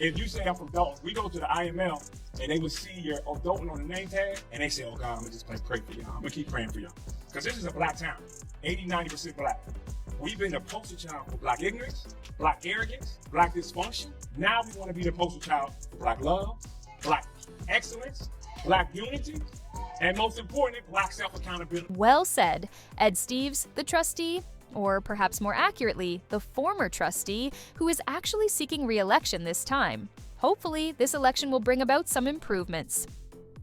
If you say I'm from Dolton, we go to the IML and they would see your Dolton on the name tag and they say, oh God, I'm gonna just pray for y'all. I'm gonna keep praying for y'all. Because this is a black town, 80-90% black. We've been the poster child for black ignorance, black arrogance, black dysfunction. Now we want to be the poster child for black love, black excellence, black unity, and most importantly, black self-accountability. Well said. Ed Steves, the trustee, or perhaps more accurately, the former trustee, who is actually seeking re-election this time. Hopefully, this election will bring about some improvements.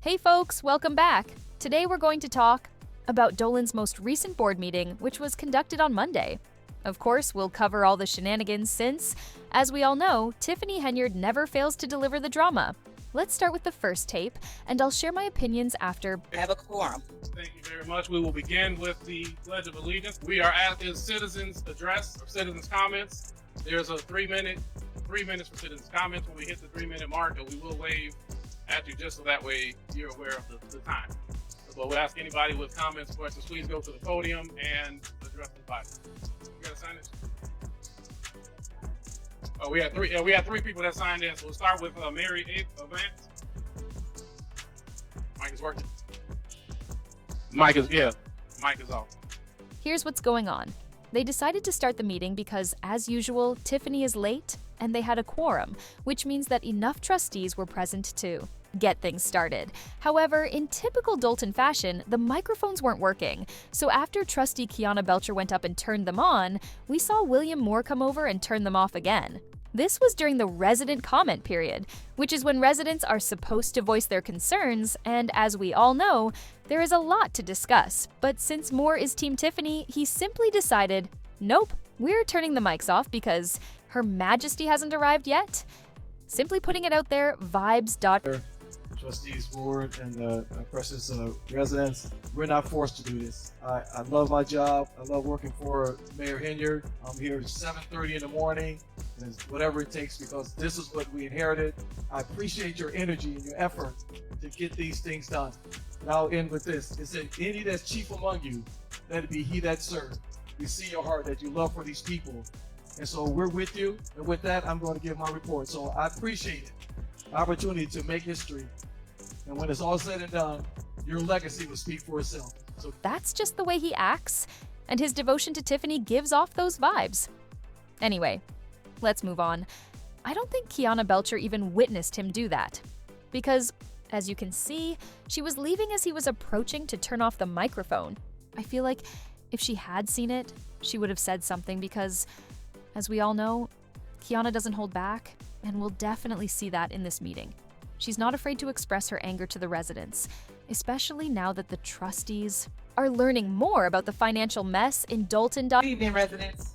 Hey folks, welcome back. Today we're going to talk about Dolton's most recent board meeting, which was conducted on Monday. Of course, we'll cover all the shenanigans since, as we all know, Tiffany Henyard never fails to deliver the drama. Let's start with the first tape, and I'll share my opinions after. I have a quorum. Thank you very much. We will begin with the Pledge of Allegiance. We are at the citizens' address or citizens' comments. There's a 3 minutes for citizens' comments. When we hit the 3-minute mark, and we will wave at you just so that way you're aware of the time. So we'll ask anybody with comments, questions, please go to the podium and address the body. You got to sign it? Oh, we had three people that signed in. So we'll start with Mary Vance. Mic is working. Mic is off. Here's what's going on. They decided to start the meeting because, as usual, Tiffany is late and they had a quorum, which means that enough trustees were present to get things started. However, in typical Dolton fashion, the microphones weren't working, so after trustee Kiana Belcher went up and turned them on, we saw William Moore come over and turn them off again. This was during the resident comment period, which is when residents are supposed to voice their concerns, and as we all know, there is a lot to discuss. But since Moore is Team Tiffany, he simply decided, nope, we're turning the mics off because Her Majesty hasn't arrived yet. Simply putting it out there, vibes. Trustees, board, and precious residents, we're not forced to do this. I love my job. I love working for Mayor Henyard. I'm here at 7:30 in the morning, and whatever it takes, because this is what we inherited. I appreciate your energy and your effort to get these things done. And I'll end with this. It said, any that's chief among you, let it be he that served. We see your heart, that you love for these people. And so we're with you. And with that, I'm going to give my report. So I appreciate it. Opportunity to make history. And when it's all said and done, your legacy will speak for itself. So that's just the way he acts, and his devotion to Tiffany gives off those vibes. Anyway, let's move on. I don't think Kiana Belcher even witnessed him do that. Because, as you can see, she was leaving as he was approaching to turn off the microphone. I feel like if she had seen it, she would have said something because, as we all know, Kiana doesn't hold back, and we'll definitely see that in this meeting. She's not afraid to express her anger to the residents, especially now that the trustees are learning more about the financial mess in Dolton. Good evening, residents.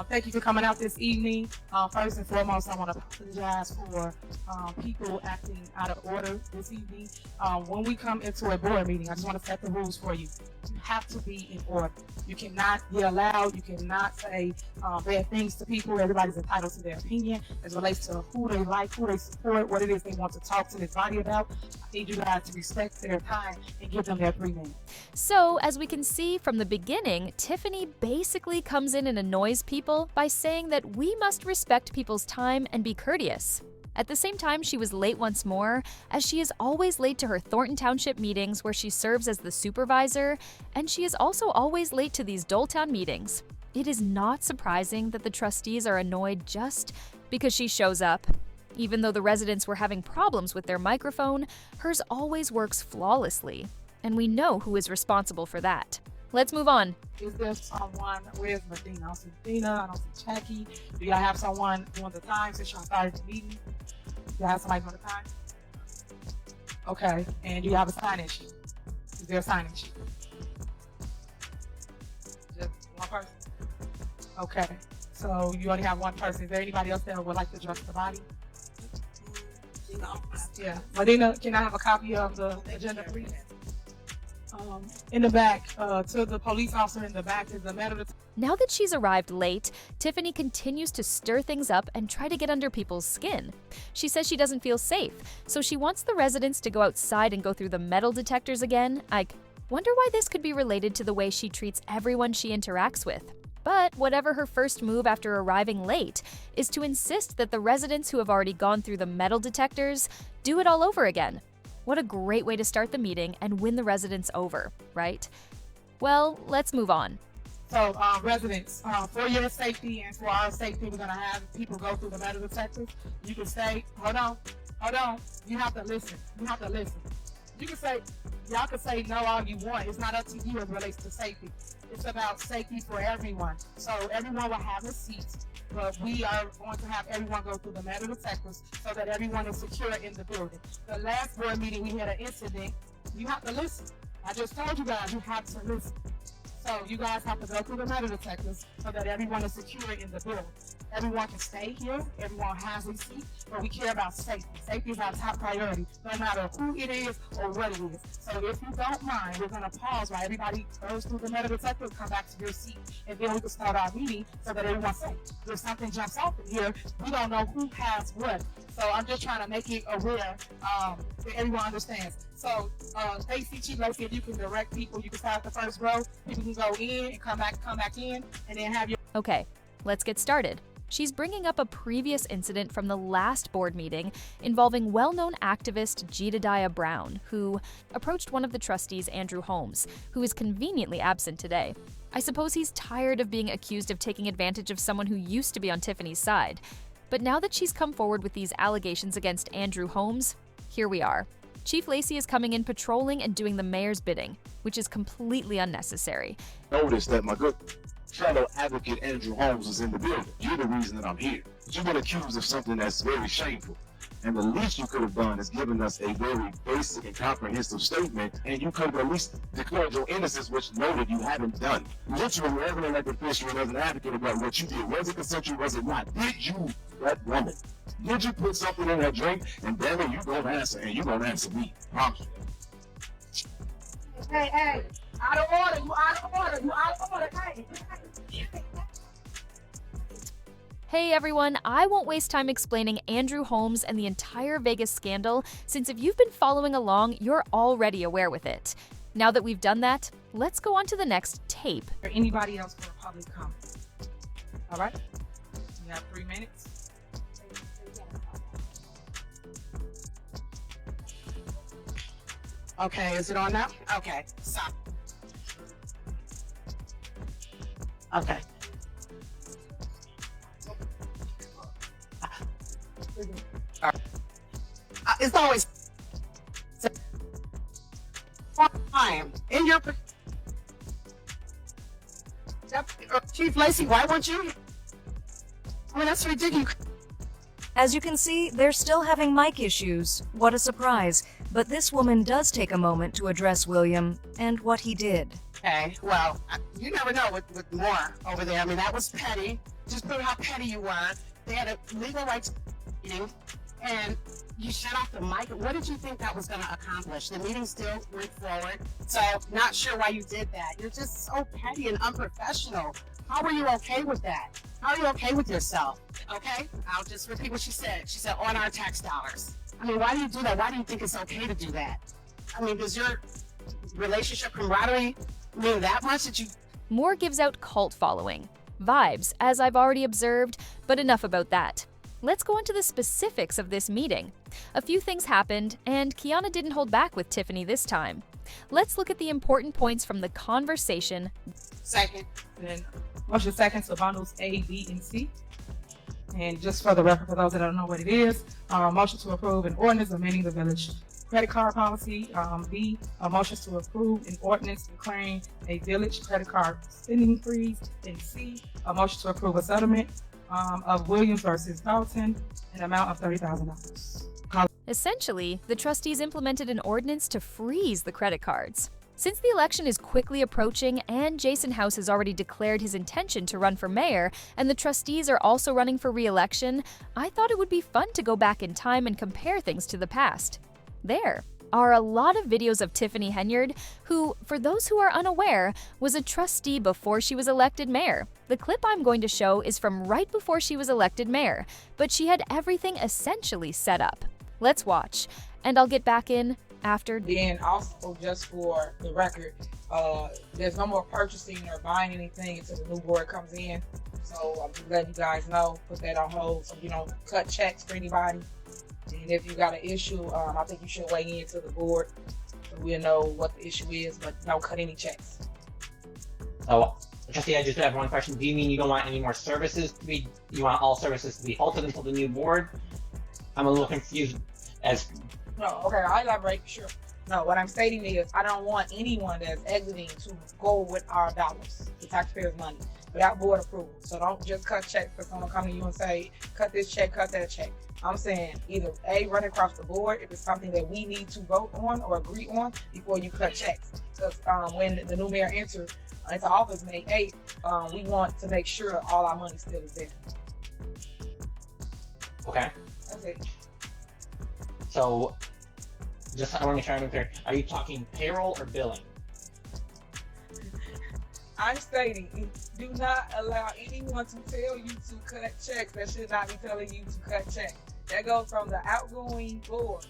Thank you for coming out this evening. First and foremost, I want to apologize for people acting out of order this evening. When we come into a board meeting, I just want to set the rules for you. You have to be in order. You cannot yell loud. You cannot say bad things to people. Everybody's entitled to their opinion as it relates to who they like, who they support, what it is they want to talk to this body about. I need you guys to respect their time and give them their 3 minutes. So, as we can see from the beginning, Tiffany basically comes in and annoys people by saying that we must respect people's time and be courteous. At the same time, she was late once more, as she is always late to her Thornton Township meetings where she serves as the supervisor, and she is also always late to these Dolton meetings. It is not surprising that the trustees are annoyed just because she shows up. Even though the residents were having problems with their microphone, hers always works flawlessly, and we know who is responsible for that. Let's move on. Is there someone, where's Medina? I don't see Medina, I don't see Jackie. Do y'all have someone doing the time since y'all started the meeting? Do y'all have somebody doing the time? Okay, and do you have a sign-in sheet? Is there a sign-in sheet? Just one person? Okay, so you only have one person. Is there anybody else that would like to address the body? Yeah, Medina, can I have a copy of the agenda, please? In the back, to the police officer in the back is the matter. Now that she's arrived late, Tiffany continues to stir things up and try to get under people's skin. She says she doesn't feel safe, so she wants the residents to go outside and go through the metal detectors again. I wonder why this could be related to the way she treats everyone she interacts with. But whatever her first move after arriving late is to insist that the residents who have already gone through the metal detectors do it all over again. What a great way to start the meeting and win the residents over, right? Well, let's move on. So, residents, for your safety and for our safety, we're gonna have people go through the metal detectors. You can say, hold on. You have to listen. You can say, y'all can say no all you want. It's not up to you as it relates to safety. It's about safety for everyone. So everyone will have a seat, but we are going to have everyone go through the metal detectors so that everyone is secure in the building. The last board meeting, we had an incident. You have to listen. I just told you guys, you have to listen. So you guys have to go through the metal detectors so that everyone is secure in the building. Everyone can stay here, everyone has a seat, but we care about safety. Safety is our top priority, no matter who it is or what it is. So if you don't mind, we're gonna pause while everybody goes through the metal detector, come back to your seat, and then we can start our meeting so that everyone's safe. If something jumps off in here, we don't know who has what. So I'm just trying to make it aware that everyone understands. So, Stacy, Chief Lacey, if you can direct people, you can start the first row. People can go in and come back in, and then have your... Okay, let's get started. She's bringing up a previous incident from the last board meeting involving well-known activist Jedediah Brown, who approached one of the trustees, Andrew Holmes, who is conveniently absent today. I suppose he's tired of being accused of taking advantage of someone who used to be on Tiffany's side. But now that she's come forward with these allegations against Andrew Holmes, here we are. Chief Lacey is coming in patrolling and doing the mayor's bidding, which is completely unnecessary. Notice that my good fellow advocate Andrew Holmes is in the building. You're the reason that I'm here. You've been accused of something that's very shameful. And the least you could have done is given us a very basic and comprehensive statement, and you could have at least declared your innocence, which noted you haven't done. Literally, as an elected official and as an advocate about what you did, was it consensual, was it not? Did you, that woman, did you put something in her drink? And damn it, you gonna answer, and you gonna answer me. Promise you. Hey, out of order, you out of order, hey. Hey everyone, I won't waste time explaining Andrew Holmes and the entire Vegas scandal, since if you've been following along, you're already aware with it. Now that we've done that, let's go on to the next tape. Or anybody else for a public comment. All right? You have 3 minutes. Okay, is it on now? Okay, stop. Okay. It's always time in your Chief Lacey. Why weren't you? I mean, that's ridiculous. As you can see, they're still having mic issues. What a surprise. But this woman does take a moment to address William and what he did. Okay, well, you never know with more over there. I mean, that was petty. Just prove how petty you were. They had a legal rights meeting, and you shut off the mic. What did you think that was going to accomplish? The meeting still went forward, so not sure why you did that. You're just so petty and unprofessional. How are you okay with that? How are you okay with yourself? Okay, I'll just repeat what she said. She said, on our tax dollars. I mean, why do you do that? Why do you think it's okay to do that? I mean, does your relationship camaraderie mean that much that you... Moore gives out cult following. Vibes, as I've already observed, but enough about that. Let's go into the specifics of this meeting. A few things happened, and Kiana didn't hold back with Tiffany this time. Let's look at the important points from the conversation. Second. Then motion second, so bundles A, B, and C. And just for the record, for those that don't know what it is, motion to approve an ordinance amending the village credit card policy. B, a motion to approve an ordinance declaring a village credit card spending freeze. And C, a motion to approve a settlement of Williams versus Dolton, an amount of $30,000. Essentially, the trustees implemented an ordinance to freeze the credit cards. Since the election is quickly approaching and Jason House has already declared his intention to run for mayor, and the trustees are also running for re-election, I thought it would be fun to go back in time and compare things to the past. There are a lot of videos of Tiffany Henyard, who, for those who are unaware, was a trustee before she was elected mayor. The clip I'm going to show is from right before she was elected mayor, but she had everything essentially set up. Let's watch, and I'll get back in After Then also, just for the record, there's no more purchasing or buying anything until the new board comes in. So I'm just letting you guys know, put that on hold so you don't cut checks for anybody. And if you got an issue, I think you should weigh in to the board so we'll know what the issue is, but don't cut any checks. Oh, Trustee, I just have one question. Do you mean you don't want any more services to be, you want all services to be halted until the new board? I'm a little confused as... No, okay, I'll elaborate, sure. No, what I'm stating is I don't want anyone that's exiting to go with our dollars, the taxpayers' money, without board approval. So don't just cut checks for someone come to you and say, cut this check, cut that check. I'm saying either A, run across the board if it's something that we need to vote on or agree on before you cut checks. Because when the new mayor enters into office May 8th, we want to make sure all our money still is there. Okay. That's it. So, just I want to make sure I'm clear. Are you talking payroll or billing? I'm stating, do not allow anyone to tell you to cut checks that should not be telling you to cut checks. That goes from the outgoing board.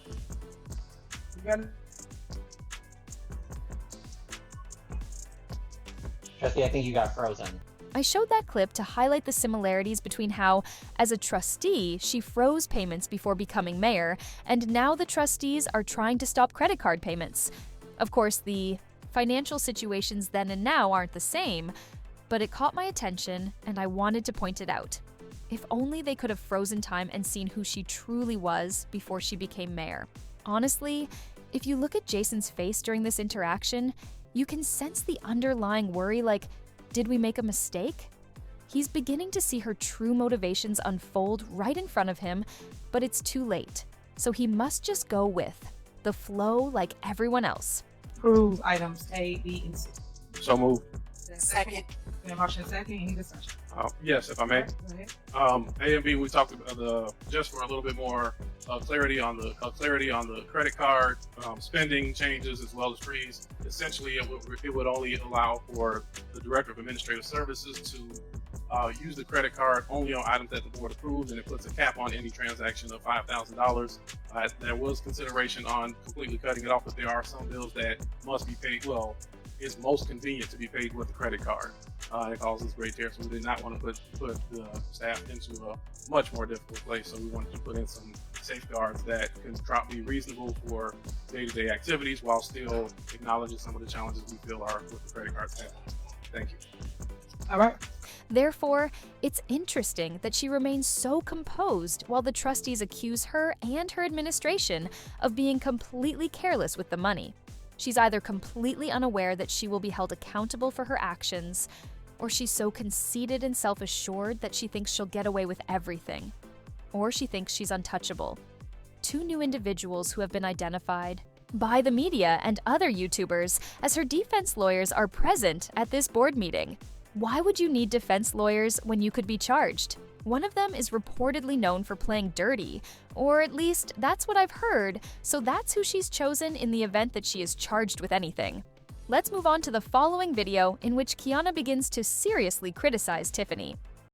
Trustee, I think you got frozen. I showed that clip to highlight the similarities between how, as a trustee, she froze payments before becoming mayor, and now the trustees are trying to stop credit card payments. Of course, the financial situations then and now aren't the same, but it caught my attention and I wanted to point it out. If only they could have frozen time and seen who she truly was before she became mayor. Honestly, if you look at Jason's face during this interaction, you can sense the underlying worry like, did we make a mistake? He's beginning to see her true motivations unfold right in front of him, but it's too late. So he must just go with the flow like everyone else. Approve items A, B, and C. So move. Second. Motion second, any discussion? Yes, if I may. Go ahead. A and B, we talked about just for a little bit more clarity on the credit card spending changes as well as freeze. Essentially, it would only allow for the Director of Administrative Services to use the credit card only on items that the board approves, and it puts a cap on any transaction of $5,000. There was consideration on completely cutting it off, but there are some bills that must be paid. Well, it's most convenient to be paid with a credit card. It causes great tears, so we did not want to put the staff into a much more difficult place. So we wanted to put in some safeguards that can be reasonable for day-to-day activities while still acknowledging some of the challenges we feel are with the credit card staff. Thank you. All right. Therefore, it's interesting that she remains so composed while the trustees accuse her and her administration of being completely careless with the money. She's either completely unaware that she will be held accountable for her actions, or she's so conceited and self-assured that she thinks she'll get away with everything, or she thinks she's untouchable. Two new individuals who have been identified by the media and other YouTubers as her defense lawyers are present at this board meeting. Why would you need defense lawyers when you could be charged? One of them is reportedly known for playing dirty, or at least that's what I've heard, so that's who she's chosen in the event that she is charged with anything. Let's move on to the following video in which Kiana begins to seriously criticize Tiffany.